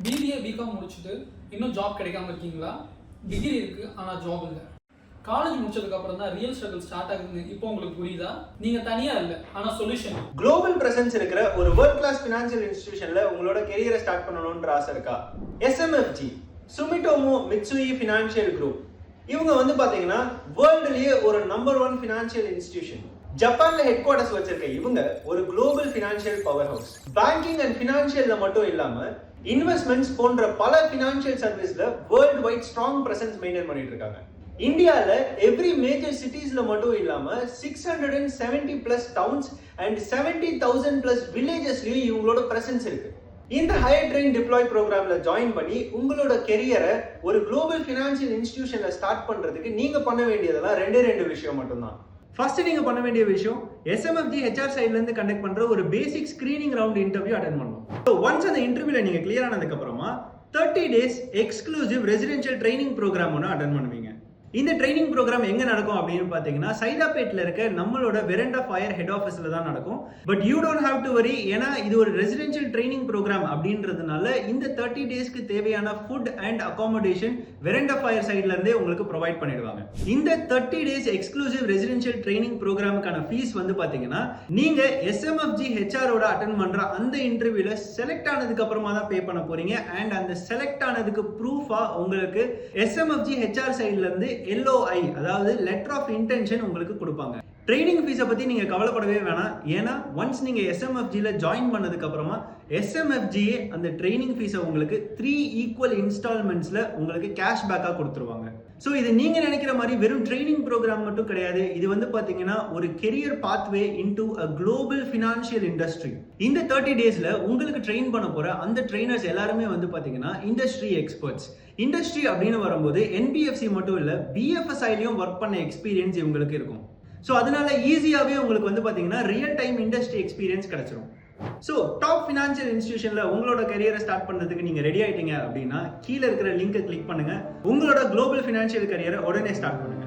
BBA BCom முடிச்சுட்டு இன்னும் job கிடைக்காம இருக்கீங்களா? டிகிரி இருக்கு ஆனா ஜாப் இல்லை. காலேஜ் முடிச்சதுக்கு அப்புறம் தான் ரியல் ஸ்ட்ரகிள் ஸ்டார்ட் ஆகுதுன்னு இப்போ உங்களுக்கு புரியுதா? நீங்க தனியா இல்ல, ஆனா சொல்யூஷன். குளோபல் பிரசன்ஸ் இருக்கிற ஒரு வேர்ல்ட் கிளாஸ் ஃபினான்ஷியல் இன்ஸ்டிடியூஷன்ல உங்களோட கெரியரை ஸ்டார்ட் பண்ணணும்ன்ற ஆசை இருக்கா? SMFG Sumitomo Mitsui financial group இவங்க பாத்தீங்கன்னா வேர்ல்டுலயே ஒரு நம்பர் 1 ஃபினான்ஷியல் இன்ஸ்டிடியூஷன். ஜப்பான்ல ஹெட் குவார்டர்ஸ் வச்சிருக்க இவங்க ஒரு global financial powerhouse. Banking and ஃபினான்ஷியல்ல மட்டும் இல்லாம இன்வெஸ்ட்மெண்ட்ஸ் போன்ற பல ஃபினான்ஷியல் சர்வீஸ்ல worldwide strong presence maintain பண்ணிட்டு இருக்காங்க. இந்தியால எவ்ரி மேஜர் சிட்டிஸ்ல மட்டும் இல்லாம 670 பிளஸ் டவுன்ஸ் அண்ட் 70,000 பிளஸ் வில்லேஜஸ்லயும் இவங்களோட பிரசன்ஸ் இருக்கு. இந்த ஹையர் ட்ரெயின் டிப்ளாய் ப்ரோக்ராம்ல ஜாயின் பண்ணி உங்களோட கெரியரை ஒரு குளோபல் ஃபினான்ஷியல் இன்ஸ்டிடியூஷன்ல ஸ்டார்ட் பண்றதுக்கு நீங்க பண்ண வேண்டியதெல்லாம் ரெண்டு விஷயம் மட்டும்தான். ஃபர்ஸ்ட் நீங்க பண்ண வேண்டிய விஷயம் SMFG HR சைடுல இருந்து கண்டக்ட் பண்ற ஒரு basic screening round interview attend பண்ணணும். ஸோ ஒன்ஸ் அந்த இன்டர்வியூல நீங்க கிளியர் ஆனதுக்கு அப்புறமா 30 days exclusive residential training programme ஒன்று அட்டெண்ட் பண்ணுவீங்க. இந்த ட்ரைனிங் ப்ரோக்ராம் எங்க நடக்கும் அப்படின்னு பாத்தீங்கன்னா சைதாப்பேட்ல இருக்க நம்மளோட வெரண்டா ஃபயர் ஹெட் ஆஃபீஸ்ல தான் நடக்கும். But you don't have to worry, ஏன்னா இது ஒரு ரெசிடென்ஷியல் ட்ரைனிங் ப்ரோக்ராம் அப்படின்றதுனால இந்த 30 daysக்கு தேவையான food and accommodation veranda fire சைட்ல இருந்தே உங்களுக்கு ப்ரொவைட் பண்ணிடுவாங்க. இந்த 30 days எக்ஸ்க்ளூசிவ் ரெசிடென்ஷியல் ட்ரைனிங் ப்ரோக்ராமுக்கான ஃபீஸ் பாத்தீங்கன்னா நீங்க SMFG HR ஓட அட்டெண்ட் பண்ற அந்த இன்டர்வியூல செலக்ட் ஆனதுக்கு அப்புறமா தான் பே பண்ண போறீங்க. அண்ட் அந்த செலக்ட் ஆனதுக்கு ப்ரூஃபா உங்களுக்கு SMFG HR சைட்ல இருந்து LOI அதாவது லெட்டர் ஆஃப் இன்டென்ஷன் உங்களுக்கு கொடுப்பாங்க. ட்ரைனிங் ஃபீஸை பத்தி நீங்க கவலைப்படவே வேணாம். ஏன்னா ஒன்ஸ் நீங்க SMFGல ஜாயின் பண்ணதுக்கு அப்புறமா SMFG அந்த ட்ரைனிங் ஃபீஸை உங்களுக்கு 3 ஈக்குவல் இன்ஸ்டால்மெண்ட்ஸ்ல உங்களுக்கு கேஷ் பேக்கா கொடுத்துருவாங்க. ஸோ இது நீங்க நினைக்கிற மாதிரி வெறும் ட்ரைனிங் ப்ரோக்ராம் மட்டும் கிடையாது. இது பாத்தீங்கன்னா ஒரு கெரியர் பாத்வே இன்டு அ குளோபல் ஃபினான்ஷியல் இண்டஸ்ட்ரி. இந்த 30 daysல உங்களுக்கு ட்ரெயின் பண்ண போற அந்த ட்ரெயினர்ஸ் எல்லாருமே பாத்தீங்கன்னா இண்டஸ்ட்ரி எக்ஸ்பர்ட்ஸ். இண்டஸ்ட்ரி அப்படின்னு வரும்போது NBFC மட்டும் இல்ல BFSIலயும் ஒர்க் பண்ண எக்ஸ்பீரியன்ஸ் இவங்களுக்கு இருக்கும். ஸோ அதனால ஈஸியாவே உங்களுக்கு பாத்தீங்கன்னா ரியல் டைம் இண்டஸ்ட்ரி எக்ஸ்பீரியன்ஸ் கிடைச்சிரும். ஸோ டாப் ஃபினான்ஷியல் இன்ஸ்டிடியூஷன்ல உங்களோட கெரியரை ஸ்டார்ட் பண்றதுக்கு நீங்க ரெடி ஆயிட்டீங்க அப்படின்னா கீழே இருக்கிற லிங்கை கிளிக் பண்ணுங்க. உங்களோட குளோபல் ஃபினான்ஷியல் கெரியரை உடனே ஸ்டார்ட் பண்ணுங்க.